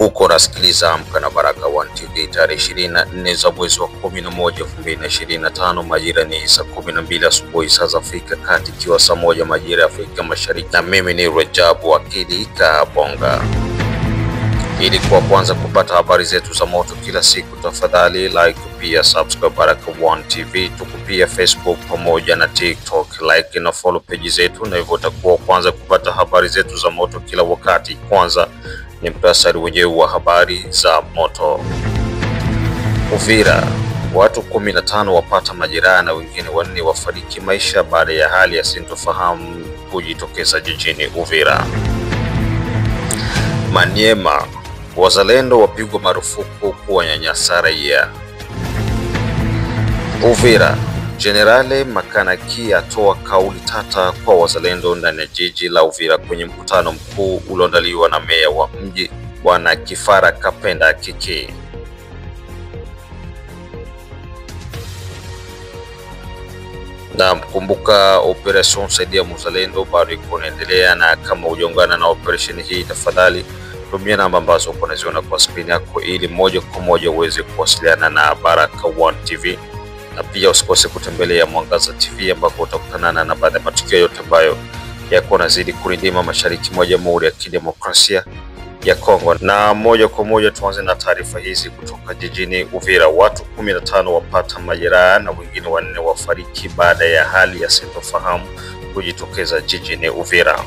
Uko nasikiliza Amka na Baraka One TV tarehe 24 za mwezi wa 11 2025, majira ni saa 12 asubuhi saa za Afrika Kati, ikiwa saa 1 majira ya Afrika Mashariki, na mimi ni Rajabu Akili Kabonga. Ili kwa kwanza kupata habari zetu za moto kila siku, tafadhali like pia subscribe Baraka One TV. Tuko pia Facebook pamoja na TikTok, like na follow page zetu, na hivyo utakuwa kwanza kupata habari zetu za moto kila wakati. Kwanza ni muhtasari wenyewe wa habari za moto. Uvira, watu 15 wapata majeraha na wengine 4 wafariki maisha baada ya hali ya sintofahamu kujitokeza jijini Uvira. Maniema, wazalendo wapigwa marufuku kuwanyanyasa raia. Uvira, Generale Makanaki atoa kauli tata kwa wazalendo ndani ya jiji la Uvira kwenye mkutano mkuu ulioandaliwa na meya wa mji Bwana Kifara Kapenda Kiki. Na mkumbuka operation saidia mzalendo bado iko inaendelea, na kama hujaungana na operation hii, tafadhali tumia namba ambazo unaziona kwa screen yako ili moja kwa moja uweze kuwasiliana na Baraka One TV. Na pia usikose kutembelea Mwangaza TV ambako utakutana na baadhi ya matukio yote ambayo yako nazidi kurindima mashariki mwa Jamhuri ya Kidemokrasia ya Kongo. Na moja kwa moja tuanze na taarifa hizi kutoka jijini Uvira. Watu 15 wapata majeraha na wengine 4 wafariki baada ya hali ya sintofahamu kujitokeza jijini Uvira.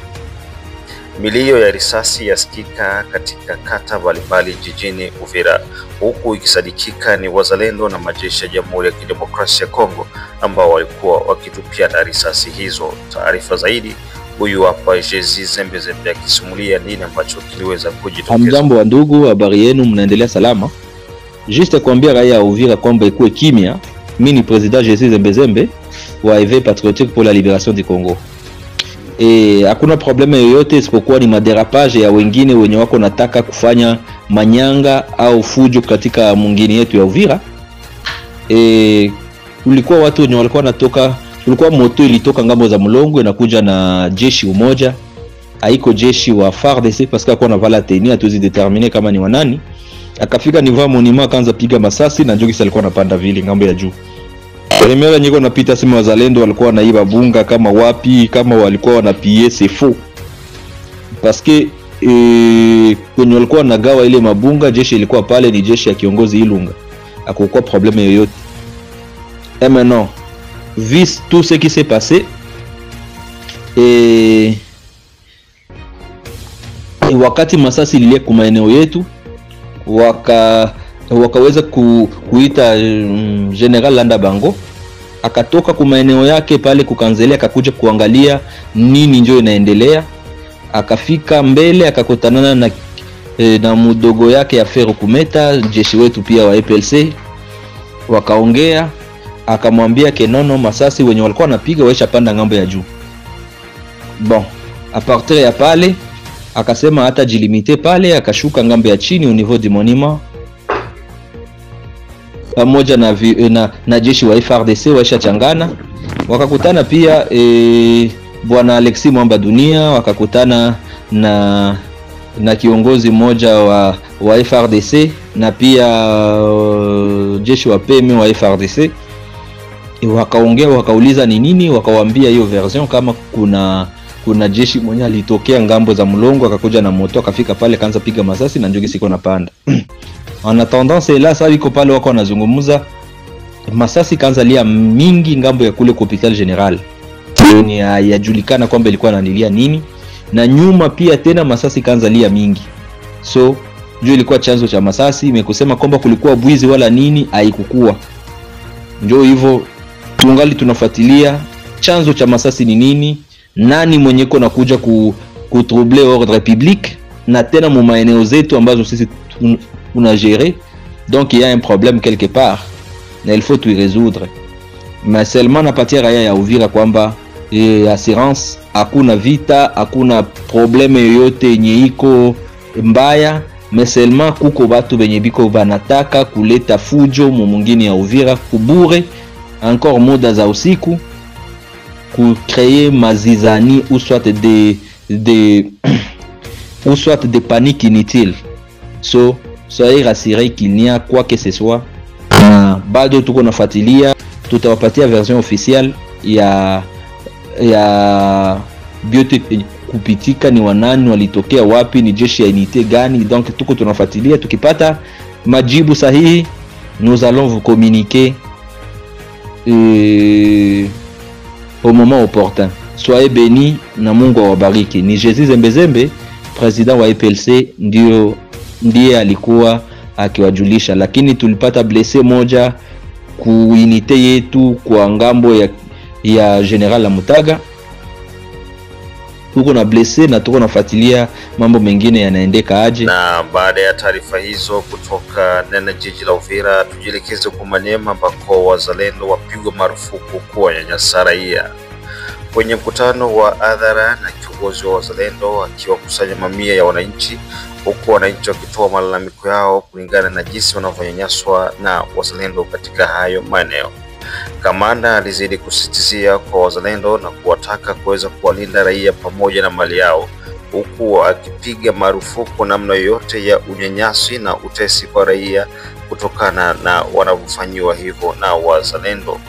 Milio ya risasi yasikika katika kata mbalimbali jijini Uvira, huku ikisadikika ni wazalendo na majeshi ya Jamhuri ya Kidemokrasia ya Kongo ambao walikuwa wakitupiana risasi hizo. Taarifa zaidi huyu hapa Jezi Zembezembe akisimulia nini ambacho kiliweza kujitokeza. Hamjambo wa ndugu, habari yenu, mnaendelea salama? Juste kuambia raia ya Uvira kwamba ikuwe kimya. Mimi ni President Jezi Zembezembe wa EV Patriotique pour la Libération du Congo. Hakuna probleme yoyote isipokuwa ni maderapage ya wengine wenye wako nataka kufanya manyanga au fujo katika mwingine yetu ya Uvira. Kulikuwa watu wenye walikuwa natoka, kulikuwa moto ilitoka ngambo za Mulongo inakuja na jeshi umoja, haiko jeshi wa FARDC parce que na vala teni atuzi determiner kama ni wanani. Akafika niva monima akaanza piga masasi na njogi alikuwa anapanda vile ngambo ya juu. Remera nyiko napita sema wazalendo walikuwa wanaiba bunga kama wapi, kama walikuwa wanapie sefo. Parce que kwenye walikuwa wanagawa ile mabunga, jeshi ilikuwa pale ni jeshi ya kiongozi Ilunga. Hakukuwa problème yoyote. Et maintenant, vu tout ce qui s'est passé, wakati masasi lilie kwa maeneo yetu, wakaweza kuita General Landa Bango, akatoka kwa maeneo yake pale kukanzelea, akakuja kuangalia nini njoo inaendelea. Akafika mbele akakutanana na mudogo yake ya Fero Kumeta, jeshi wetu pia wa EPLC. Wakaongea, akamwambia kenono masasi wenye walikuwa wanapiga waisha panda ngambo ya juu. Bon, a partir ya pale akasema hata jilimite pale, akashuka ngambo ya chini au niveau du monument pamoja na jeshi wa FARDC waisha changana. Wakakutana pia bwana Alexis Mwamba Dunia, wakakutana na kiongozi mmoja wa FARDC na pia jeshi wa PM wa FARDC. Wakaongea, wakauliza ni nini, wakawaambia hiyo version kama kuna jeshi mmoja alitokea ngambo za Mulongo akakuja na moto akafika pale kaanza piga masasi na njogi siko napanda. En tendance là sasa iko pale wako wanazungumza, masasi kaanza lia mingi ngambo ya kule hospital general. Ni yajulikana kwamba ilikuwa inanilia nini, na nyuma pia tena masasi kaanza lia mingi. So ndio ilikuwa chanzo cha masasi, imekusema kwamba kulikuwa bwizi wala nini haikukua. Ndio hivyo tungali tunafuatilia chanzo cha masasi ni nini, nani mwenye ko nakuja kutroubler ordre public, na tena mu maeneo zetu ambazo sisi tuna gérer. Donc il y a un problème quelque part na il faut tout résoudre. Mais seulement napatia raia ya Uvira kwamba assurance, hakuna vita, hakuna probleme yoyote yenye iko mbaya, mais seulement kuko batu benye biko banataka kuleta fujo mu mwingine ya Uvira, kubure encore muda za usiku, créer mazizani ou soit des paniques inutiles. So soyez rassurés qu'il n'y a quoi que ce soit, na bado tuko nafuatilia, tutawapatia version officielle ya biote kupitika ni wanani, walitokea wapi, ni jeshi ya unité gani. Donc tuko tunafuatilia, tukipata majibu sahihi nous allons vous communiquer au moment opportun. Soyez bénis na Mungu awabariki. Ni Jesus Zembezembe, president wa EPLC, ndiye alikuwa akiwajulisha, lakini tulipata blessé moja ku unité yetu kwa ngambo ya General Mutaga. Tuko na blessé na tuko nafuatilia mambo mengine yanaendeka aje. Na baada ya taarifa hizo kutoka nene jiji la Uvira, tujielekeze kwa Maniema ambako wazalendo wapigwa marufuku kuwanyanyasa raia. Kwenye mkutano wa hadhara na kiongozi wa wazalendo akiwakusanya mamia ya wananchi, huku wananchi wakitoa malalamiko yao kulingana na jinsi wanavyonyanyaswa na wazalendo katika hayo maeneo. Kamanda alizidi kusisitizia kwa wazalendo na kuwataka kuweza kuwalinda raia pamoja na mali yao, huku akipiga marufuku namna yoyote ya unyanyasi na utesi kwa raia kutokana na wanavyofanyiwa hivyo na wazalendo.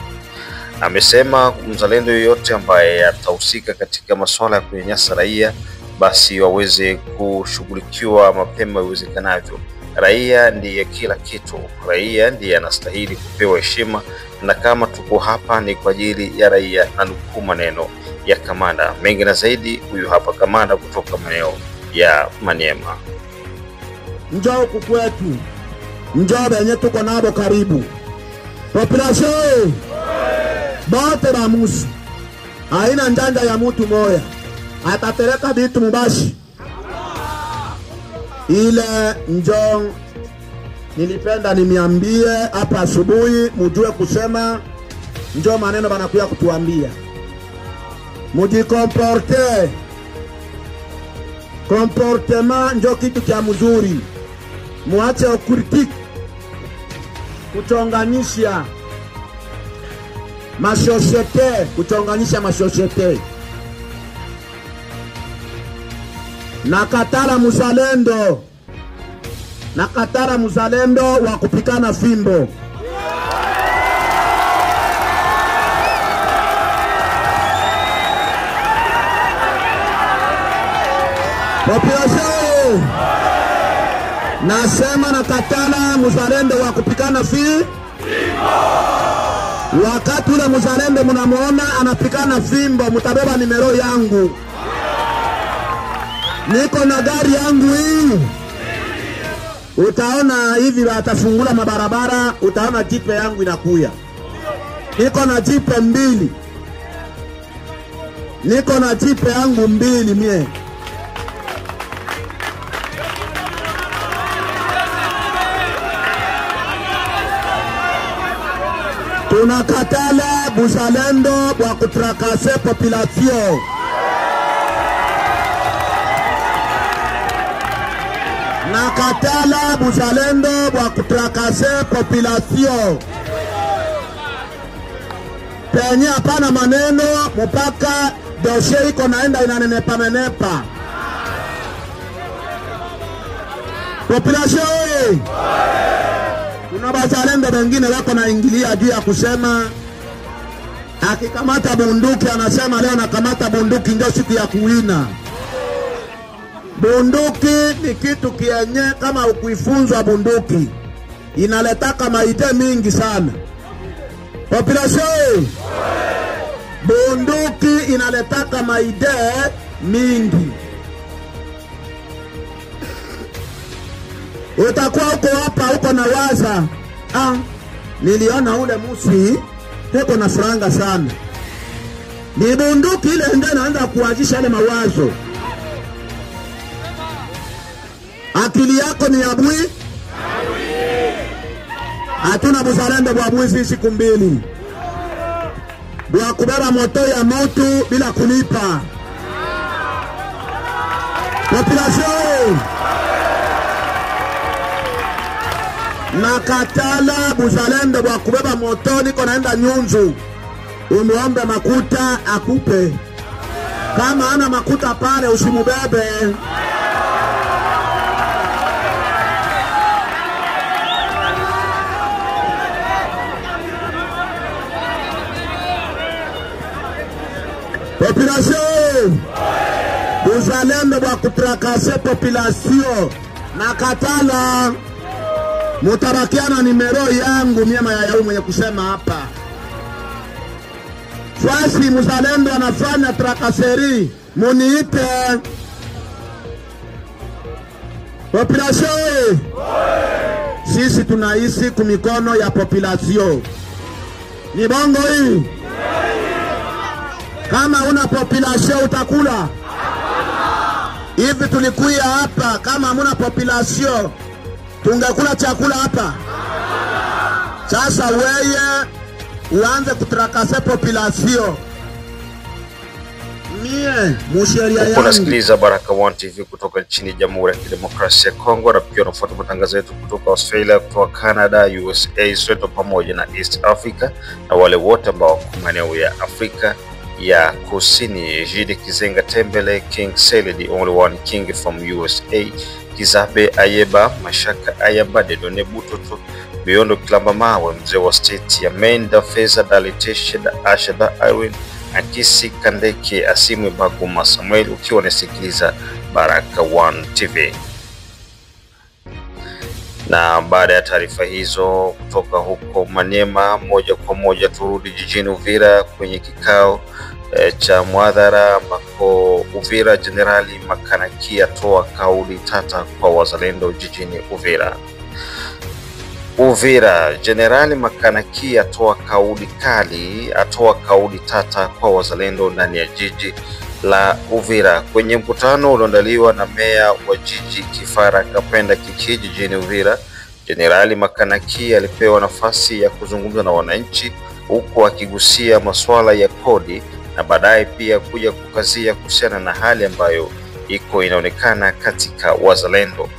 Amesema mzalendo yoyote ambaye atahusika katika masuala ya kunyanyasa raia basi waweze kushughulikiwa mapema iwezekanavyo. Raia ndiye kila kitu, raia ndiye anastahili kupewa heshima, na kama tuko hapa ni kwa ajili ya raia, na nukuu maneno ya kamanda. Mengi na zaidi, huyu hapa kamanda kutoka maeneo ya Maniema. Njoo kukwetu, njoo benye tuko nabo karibu. Population bote ba musu, haina njanja ya mtu moya atatereka bitu mubashi. Ile njoo nilipenda nimiambie hapa asubuhi, mujue kusema njoo maneno banakuya kutuambia. Mujikomporte, comportement njoo kitu kia mzuri. Muache okritik, kuchonganisha masosiete, kuchonganisha masosiete. Nakatara muzalendo wa kupikana fimbo. Population, nasema nakatara muzalendo wa kupikana fimbo. Wakati ule muzalendo munamuona anapikana fimbo, mutabeba nimero yangu. Niko na gari yangu hii. Utaona hivi watafungula mabarabara, utaona jipe yangu inakuya. Niko na jipe mbili. Niko na jipe yangu mbili mie. Tunakatala buzalendo wa kutrakase population. Nakatala buzalendo wa kutrakase population. Penye hapana maneno mpaka dossier iko naenda inanenepa. Population, kuna bazalendo wengine wako naingilia juu ya kusema akikamata bunduki anasema leo nakamata bunduki ndio siku ya kuwina. Bunduki ni kitu kienye kama ukuifunzwa bunduki inaletaka maite mingi sana. Population, bunduki inaletaka maite mingi. Utakuwa uko hapa uko na waza, niliona ule musi teko na franga sana. Ni bunduki ile ndio naanza kuanzisha ile mawazo. Akili yako ni abui. Hatuna buzalendo bwa bwizi siku mbili. Bwa kubeba moto ya moto bila kulipa. Population, nakatala buzalendo bwa kubeba moto, niko naenda Nyunzu. Umuombe makuta akupe. Kama ana makuta pale usimubebe. Population. Uzalendo wa kutrakase population. Nakatala. Mutarakiana nimero yangu miema ya yau mwenye kusema hapa. Swasi muzalendo anafanya trakaseri. Muniite. Population. Sisi tunaishi kumikono ya population. Ni bongo hii. Kama una population utakula. Hivi tulikuya hapa kama hamuna population tungekula chakula hapa. Sasa weye uanze kutrakase population. Mie musheria yangu. Unasikiliza Baraka One TV kutoka nchini Jamhuri ya Kidemokrasia ya Kongo, na pia unafuata matangazo yetu kutoka Australia, kutoka Canada, USA, Soto pamoja na East Africa, na wale wote ambao wako maeneo ya Afrika ya Kusini. Jide Kizenga Tembele, King Sele, the only one king from USA, Kizabe Ayeba, Mashaka Ayaba, Dedone Butoto, Biondo Klamba Mawe, mzee wa state ya Maine, Da Feza, Daliteshe, Da Asha, Da Irene, Akisi Kandeke, Asimwe Baguma Samuel, ukiwa unasikiliza Baraka One TV. Na baada ya taarifa hizo kutoka huko Maniema, moja kwa moja turudi jijini Uvira kwenye kikao cha mwadhara ambako Uvira Generali Makanaki atoa kauli tata kwa wazalendo jijini Uvira. Uvira Generali Makanaki atoa kauli tata kwa wazalendo ndani ya jiji la Uvira. Kwenye mkutano ulioandaliwa na meya wa jiji Kifara Kapenda Kiki jijini Uvira, Generali Makanaki alipewa nafasi ya kuzungumza na wananchi, huku akigusia masuala ya kodi na baadaye pia kuja kukazia kuhusiana na hali ambayo inaonekana katika wazalendo.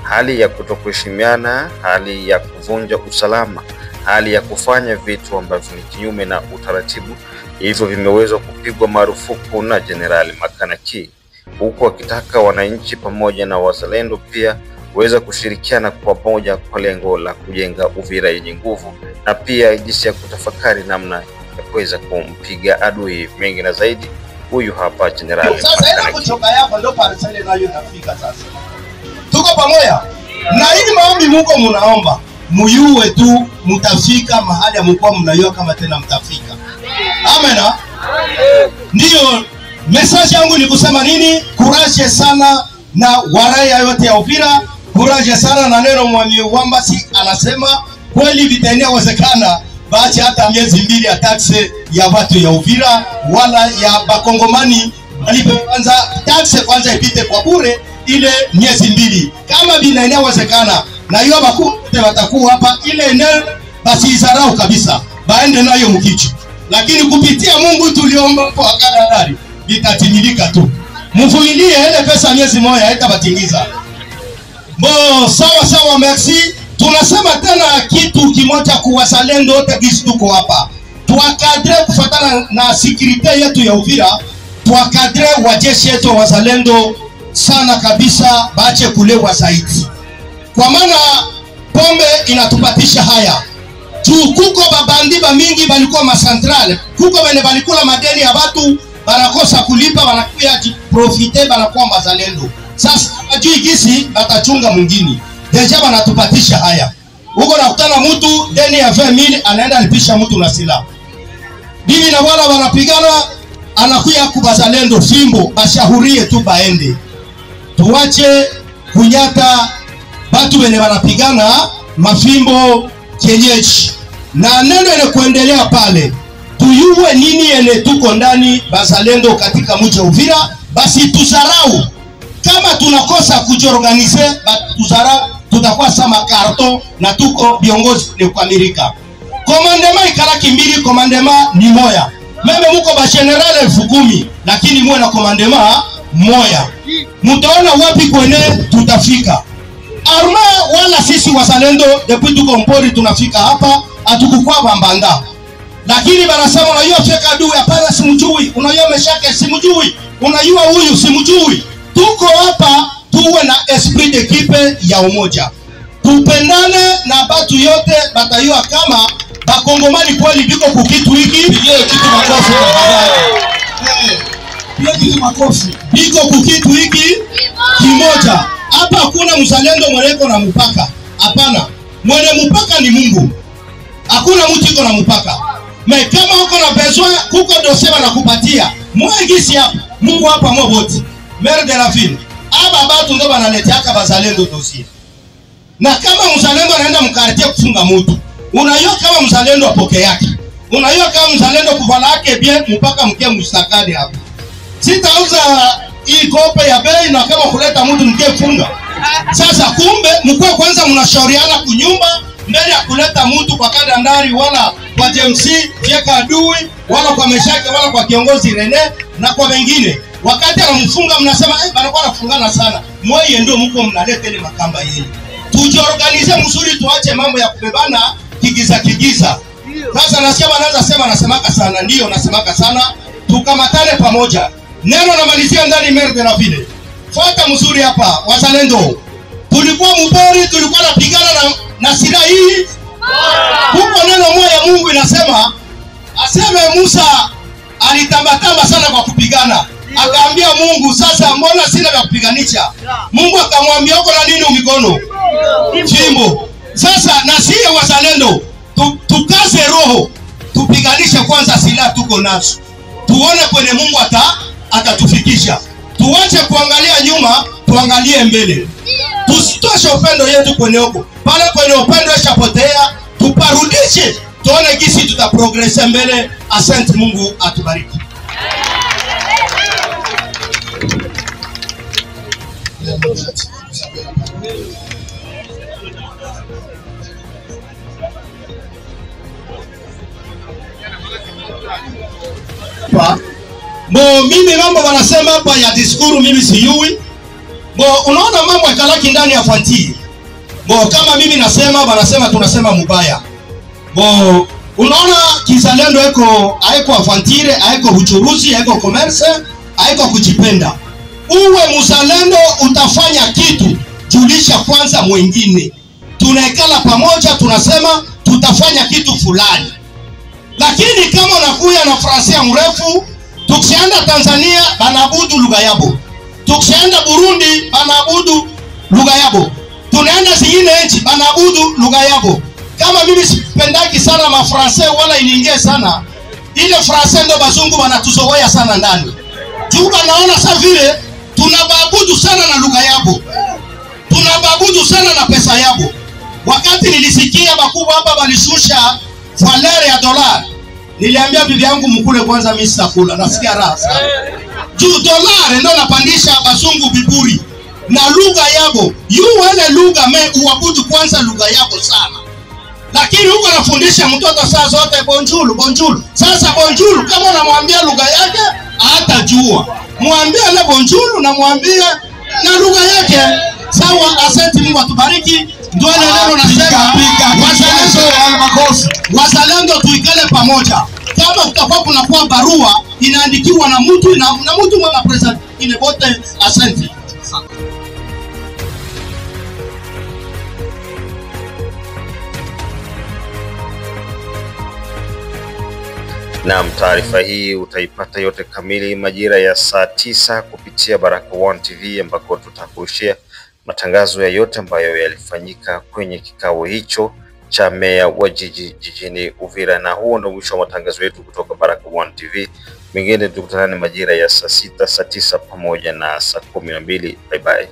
Hali ya kutokuheshimiana, hali ya kuvunja usalama, hali ya kufanya vitu ambavyo ni kinyume na utaratibu, hivyo vimeweza kupigwa marufuku na Generali Makanaki, huku akitaka wananchi pamoja na wazalendo pia weza kushirikiana kwa pamoja kwa lengo la kujenga Uvira yenye nguvu, na pia jinsi ya kutafakari namna ya kuweza kumpiga adui. Mengi na zaidi, huyu hapa Generali Makanaki. Sasa kuchoka yako ndio parcele nayo inafika sasa. Tuko pamoja. Na hili maombi Mungu mnaomba, muyue tu mtafika mahali ambapo mnajua kama tena mtafika. Amen. Ndio message yangu ni kusema nini? Courage sana na waraya yote ya Uvira, courage sana na neno Mwamiwambasi anasema kweli vitendawezekana basi hata miezi 2 ya taxe ya watu ya Uvira wala ya bakongomani walipe kwanza ipite kwa bure ile miezi 2. Kama vinawezekana na hiyo bakuu watakuwa hapa ile eneo basi izarau kabisa baende nayo mkicho. Lakini kupitia Mungu tuliomba kwa kadari vitatimilika tu. Mvumilie ile pesa miezi 1 haitabatingiza. Sawa merci. Tunasema tena kitu kimoja kwa wazalendo wote kisi tuko hapa. Tuakadre kufuatana na security yetu ya Uvira, tuakadre wajeshi yetu wazalendo sana kabisa, baache kulewa zaidi. Kwa maana pombe inatupatisha haya. Kuko babandi mingi balikuwa macentrale, kuko wale balikula madeni ya watu, banakosa kulipa, banakuya profite, banakuwa wazalendo. Sasa hajui gisi batachunga mwingine. Deja banatupatisha haya. Huko nakutana mtu deni ya 20,000 anaenda alipisha mtu na silaha. Bibi na bwana wanapigana, anakuya kubazalendo fimbo, bashahurie tu baende. Tuache kunyata watu wene wanapigana mafimbo kienyeji. Na neno ile kuendelea pale. Tuyue nini ene tuko ndani bazalendo katika mji wa Uvira, basi tuzarau. Kama tunakosa kujiorganize, tuzarau, tutakuwa sama karto na tuko viongozi kwa Amerika. Komandema ikaraki 2, komandema ni moya. Meme muko ba general 10,000, lakini muwe na komandema moya. Mutaona wapi kwene tutafika. Arma wala sisi wazalendo depuis tuko mpori tunafika hapa, atukukua bambanda. Lakini wanasema unajua feka adui, hapana simjui, unajua meshake simjui, unajua huyu simjui. Tuko hapa tuwe na esprit d'equipe ya umoja. Tupendane na batu yote batayua kama bakongomani kweli biko kukitu hiki, hiyo kitu makofi kwa habari. Piga makofi. Iko kukitu hiki kimoja. Hapa hakuna mzalendo mweneko na mpaka. Hapana. Mwenye mpaka ni Mungu. Hakuna mtu iko na mpaka. Me kama uko na besoin kuko dossier wanakupatia. Mwengisi hapa. Mungu hapa mwa wote. Maire de la ville. Aba batu ndo banaletea bazalendo dossier. Na kama mzalendo anaenda mkartie kufunga mtu, unajua kama mzalendo apoke yake. Unajua kama mzalendo kuvala yake bien mpaka mkie mstakani hapa. Sitauza hii kope ya bei na kama kuleta mtu mkie funga. Sasa kumbe mkwe kwanza mnashauriana kunyumba mbele ya kuleta mtu kwa kadandari wala kwa JMC Fieka adui wala kwa Meshake wala kwa kiongozi Rene na kwa wengine. Wakati anamfunga mnasema banakuwa anafungana sana. Mwaye ndio mko mnaleta ile makamba yenu. Tujiorganize mzuri, tuache mambo ya kubebana kigiza. Sasa nasikia wanaanza sema nasemaka sana, ndio nasemaka sana, tukamatane pamoja. Neno namalizia ndani maire de la ville. Fuata mzuri hapa wazalendo. Tulikuwa mbori, tulikuwa napigana na silaha hii. Huko neno moja Mungu inasema aseme Musa alitambatamba sana kwa kupigana. Akaambia Mungu, sasa mbona sina vya kupiganisha? Mungu akamwambia uko na nini mikono? Fimbo. Sasa na sisi wazalendo tukaze roho, tupiganishe kwanza silaha tuko nazo. Tuone kwenye Mungu atatufikisha. Tuache kuangalia nyuma, tuangalie mbele. Tusitoshe upendo yetu kwenye huko. Pale kwenye upendo ishapotea, tuparudishe. Tuone gisi tutaprogresse mbele. Asante, Mungu atubariki. Bo mimi mambo wanasema hapa ya diskuru mimi siyui. Bo unaona mambo yakalaki ndani ya fanti. Bo kama mimi nasema wanasema tunasema mubaya. Bo unaona kizalendo haiko afantire, haiko uchuruzi, haiko commerce, haiko kujipenda. Uwe mzalendo utafanya kitu, julisha kwanza mwingine. Tunaekala pamoja tunasema tutafanya kitu fulani. Lakini kama unakuya na frasia mrefu, tukienda Tanzania banaabudu lugha yabo. Tukienda Burundi banaabudu lugha yabo. Tunaenda zingine nchi banaabudu lugha yabo. Kama mimi sipendaki sana mafransai wala iniingie sana, ile fransai ndo bazungu wanatuzoea sana ndani. Juba naona sasa vile tunabaabudu sana na lugha yabo. Tunabaabudu sana na pesa yabo. Wakati nilisikia bakubwa hapa walishusha valeur ya dolari, niliambia bibi yangu mkule kwanza mimi sitakula, nasikia raha sana. Juu dolari ndio napandisha bazungu biburi na lugha yabo. Yuwele lugha uabudu kwanza lugha yabo sana. Lakini huko nafundisha mtoto saa zote bonjour. Sasa bonjour kama unamwambia lugha yake hatajua. Mwambie ile bonjour na mwambie na lugha yake. Sawa, asante, Mungu atubariki. Ndio neno nasema wazalendo tuikale pamoja. Kama kutakuwa kunakuwa barua inaandikiwa na mtu na mtu mwana present ile bote. Asante. Naam, taarifa hii utaipata yote kamili majira ya saa 9 kupitia Baraka1 TV, ambako tutakurushia matangazo ya yote ambayo yalifanyika kwenye kikao hicho cha meya wa jijini Uvira. Na huo ndio mwisho wa matangazo yetu kutoka Baraka1 TV. Mengine tukutane majira ya saa 6, saa 9 pamoja na saa 12. Bye bye.